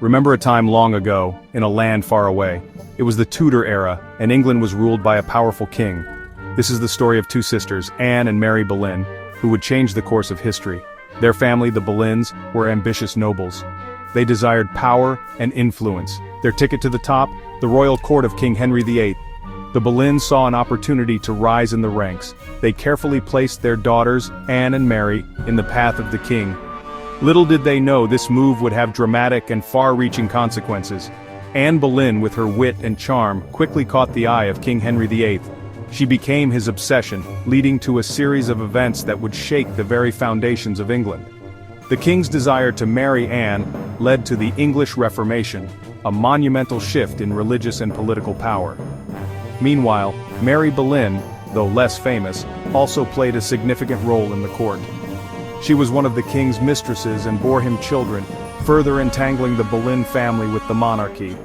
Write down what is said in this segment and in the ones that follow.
Remember a time long ago, in a land far away. It was the Tudor era, and England was ruled by a powerful king. This is the story of two sisters, Anne and Mary Boleyn, who would change the course of history. Their family, the Boleyns, were ambitious nobles. They desired power and influence. Their ticket to the top, the royal court of King Henry VIII. The Boleyns saw an opportunity to rise in the ranks. They carefully placed their daughters, Anne and Mary, in the path of the king. Little did they know this move would have dramatic and far-reaching consequences. Anne Boleyn, with her wit and charm, quickly caught the eye of King Henry VIII. She became his obsession, leading to a series of events that would shake the very foundations of England. The king's desire to marry Anne led to the English Reformation, a monumental shift in religious and political power. Meanwhile, Mary Boleyn, though less famous, also played a significant role in the court. She was one of the king's mistresses and bore him children, further entangling the Boleyn family with the monarchy.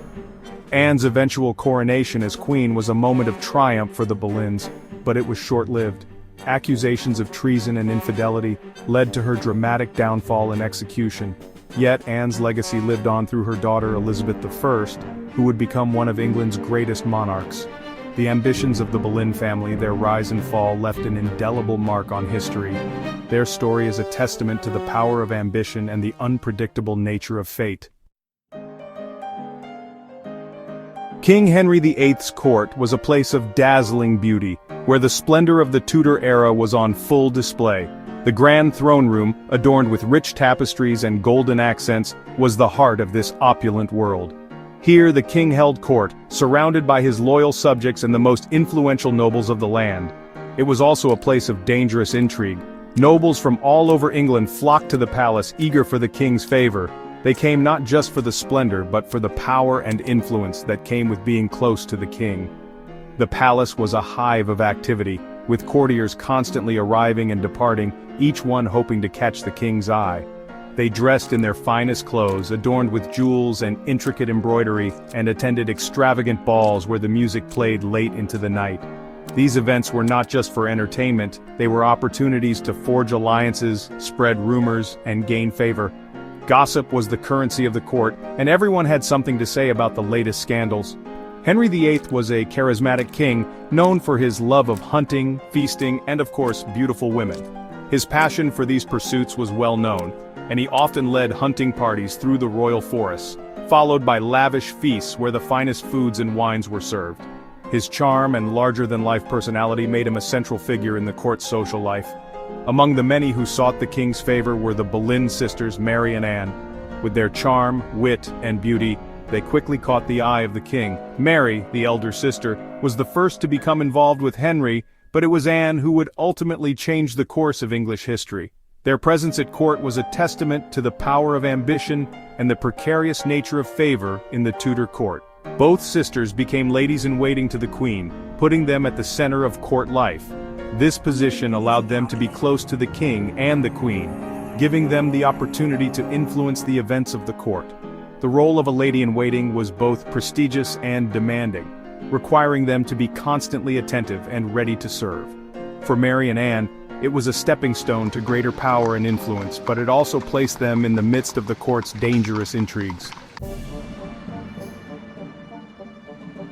Anne's eventual coronation as queen was a moment of triumph for the Boleyns, but it was short-lived. Accusations of treason and infidelity led to her dramatic downfall and execution. Yet Anne's legacy lived on through her daughter Elizabeth I, who would become one of England's greatest monarchs. The ambitions of the Boleyn family, their rise and fall, left an indelible mark on history. Their story is a testament to the power of ambition and the unpredictable nature of fate. King Henry VIII's court was a place of dazzling beauty, where the splendor of the Tudor era was on full display. The grand throne room, adorned with rich tapestries and golden accents, was the heart of this opulent world. Here the king held court, surrounded by his loyal subjects and the most influential nobles of the land. It was also a place of dangerous intrigue. Nobles from all over England flocked to the palace, eager for the king's favor. They came not just for the splendor, but for the power and influence that came with being close to the king. The palace was a hive of activity, with courtiers constantly arriving and departing, each one hoping to catch the king's eye. They dressed in their finest clothes, adorned with jewels and intricate embroidery, and attended extravagant balls where the music played late into the night. These events were not just for entertainment, they were opportunities to forge alliances, spread rumors, and gain favor. Gossip was the currency of the court, and everyone had something to say about the latest scandals. Henry VIII was a charismatic king, known for his love of hunting, feasting, and of course, beautiful women. His passion for these pursuits was well known, and he often led hunting parties through the royal forests, followed by lavish feasts where the finest foods and wines were served. His charm and larger-than-life personality made him a central figure in the court's social life. Among the many who sought the king's favor were the Boleyn sisters Mary and Anne. With their charm, wit, and beauty, they quickly caught the eye of the king. Mary, the elder sister, was the first to become involved with Henry, but it was Anne who would ultimately change the course of English history. Their presence at court was a testament to the power of ambition and the precarious nature of favor in the Tudor court. Both sisters became ladies-in-waiting to the queen, putting them at the center of court life. This position allowed them to be close to the king and the queen, giving them the opportunity to influence the events of the court. The role of a lady-in-waiting was both prestigious and demanding, requiring them to be constantly attentive and ready to serve. For Mary and Anne, it was a stepping stone to greater power and influence, but it also placed them in the midst of the court's dangerous intrigues.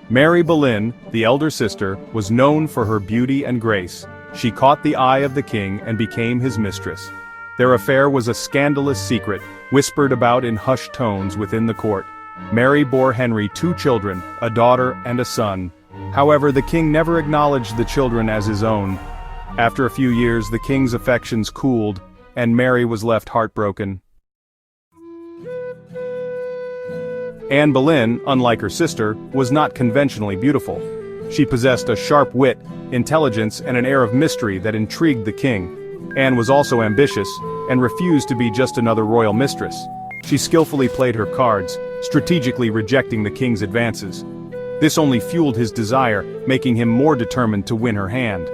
Mary Boleyn, the elder sister, was known for her beauty and grace. She caught the eye of the king and became his mistress. Their affair was a scandalous secret, whispered about in hushed tones within the court. Mary bore Henry 2 children, a daughter and a son. However, the king never acknowledged the children as his own. After a few years, the king's affections cooled, and Mary was left heartbroken. Anne Boleyn, unlike her sister, was not conventionally beautiful. She possessed a sharp wit, intelligence, and an air of mystery that intrigued the king. Anne was also ambitious, and refused to be just another royal mistress. She skillfully played her cards, strategically rejecting the king's advances. This only fueled his desire, making him more determined to win her hand.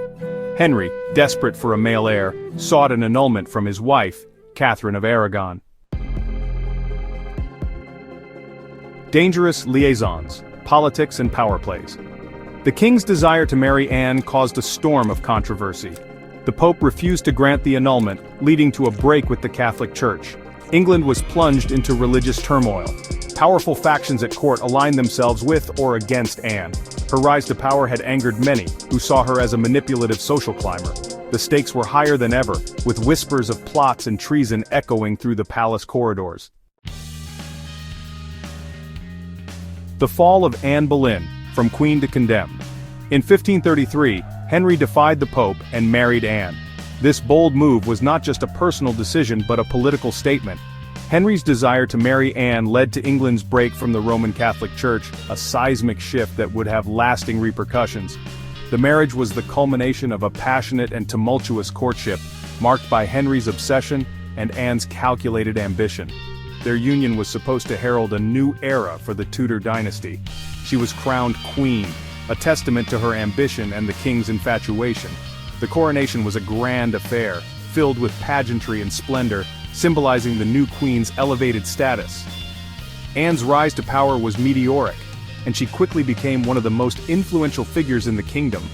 Henry, desperate for a male heir, sought an annulment from his wife, Catherine of Aragon. Dangerous liaisons, politics and power plays. The king's desire to marry Anne caused a storm of controversy. The Pope refused to grant the annulment, leading to a break with the Catholic Church. England was plunged into religious turmoil. Powerful factions at court aligned themselves with or against Anne. Her rise to power had angered many, who saw her as a manipulative social climber. The stakes were higher than ever, with whispers of plots and treason echoing through the palace corridors. The fall of Anne Boleyn, from queen to condemned. In 1533, Henry defied the Pope and married Anne. This bold move was not just a personal decision but a political statement. Henry's desire to marry Anne led to England's break from the Roman Catholic Church, a seismic shift that would have lasting repercussions. The marriage was the culmination of a passionate and tumultuous courtship, marked by Henry's obsession and Anne's calculated ambition. Their union was supposed to herald a new era for the Tudor dynasty. She was crowned queen, a testament to her ambition and the king's infatuation. The coronation was a grand affair, filled with pageantry and splendor, symbolizing the new queen's elevated status. Anne's rise to power was meteoric, and she quickly became one of the most influential figures in the kingdom.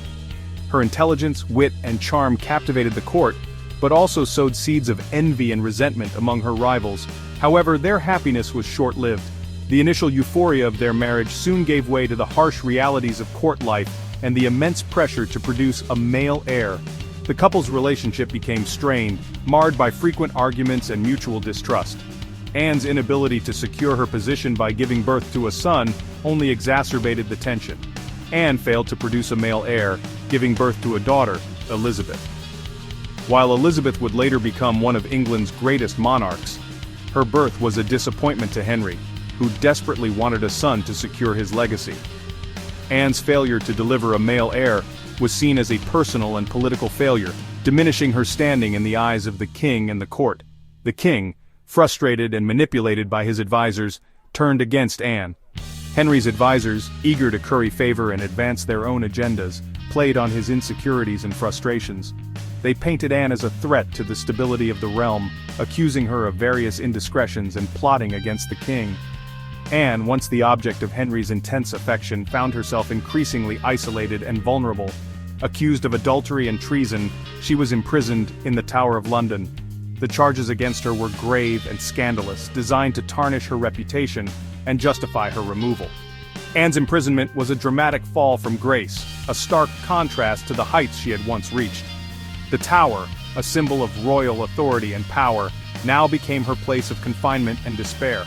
Her intelligence, wit, and charm captivated the court, but also sowed seeds of envy and resentment among her rivals. However, their happiness was short-lived. The initial euphoria of their marriage soon gave way to the harsh realities of court life and the immense pressure to produce a male heir. The couple's relationship became strained, marred by frequent arguments and mutual distrust. Anne's inability to secure her position by giving birth to a son only exacerbated the tension. Anne failed to produce a male heir, giving birth to a daughter, Elizabeth. While Elizabeth would later become one of England's greatest monarchs, her birth was a disappointment to Henry, who desperately wanted a son to secure his legacy. Anne's failure to deliver a male heir was seen as a personal and political failure, diminishing her standing in the eyes of the king and the court. The king, frustrated and manipulated by his advisors, turned against Anne. Henry's advisors, eager to curry favor and advance their own agendas, played on his insecurities and frustrations. They painted Anne as a threat to the stability of the realm, accusing her of various indiscretions and plotting against the king. Anne, once the object of Henry's intense affection, found herself increasingly isolated and vulnerable. Accused of adultery and treason, she was imprisoned in the Tower of London. The charges against her were grave and scandalous, designed to tarnish her reputation and justify her removal. Anne's imprisonment was a dramatic fall from grace, a stark contrast to the heights she had once reached. The Tower, a symbol of royal authority and power, now became her place of confinement and despair.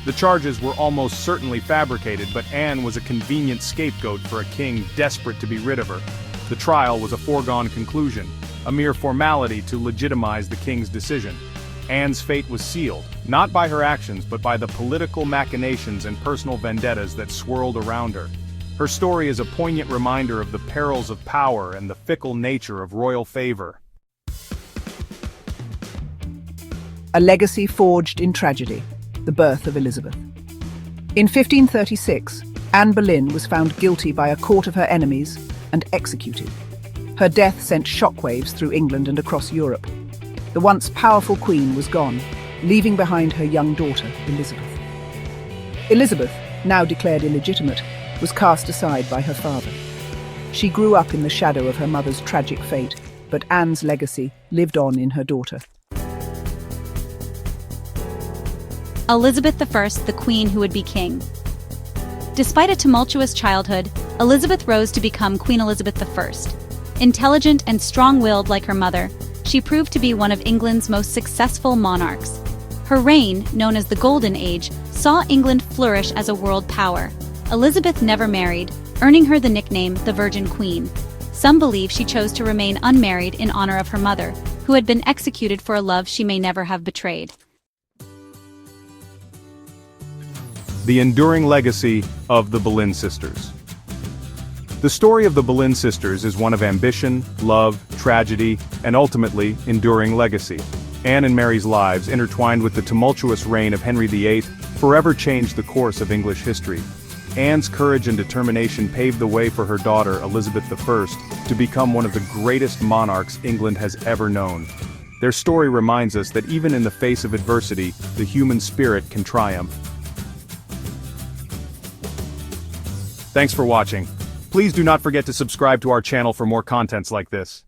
The charges were almost certainly fabricated, but Anne was a convenient scapegoat for a king desperate to be rid of her. The trial was a foregone conclusion, a mere formality to legitimize the king's decision. Anne's fate was sealed, not by her actions but by the political machinations and personal vendettas that swirled around her. Her story is a poignant reminder of the perils of power and the fickle nature of royal favor. A legacy forged in tragedy. The birth of Elizabeth. In 1536, Anne Boleyn was found guilty by a court of her enemies and executed. Her death sent shockwaves through England and across Europe. The once powerful queen was gone, leaving behind her young daughter, Elizabeth. Elizabeth, now declared illegitimate, was cast aside by her father. She grew up in the shadow of her mother's tragic fate, but Anne's legacy lived on in her daughter. Elizabeth I, the queen who would be king. Despite a tumultuous childhood, Elizabeth rose to become Queen Elizabeth I. Intelligent and strong-willed like her mother, she proved to be one of England's most successful monarchs. Her reign, known as the Golden Age, saw England flourish as a world power. Elizabeth never married, earning her the nickname the Virgin Queen. Some believe she chose to remain unmarried in honor of her mother, who had been executed for a love she may never have betrayed. The enduring legacy of the Boleyn sisters. The story of the Boleyn sisters is one of ambition, love, tragedy, and ultimately, enduring legacy. Anne and Mary's lives, intertwined with the tumultuous reign of Henry VIII, forever changed the course of English history. Anne's courage and determination paved the way for her daughter, Elizabeth I, to become one of the greatest monarchs England has ever known. Their story reminds us that even in the face of adversity, the human spirit can triumph. Thanks for watching. Please do not forget to subscribe to our channel for more contents like this.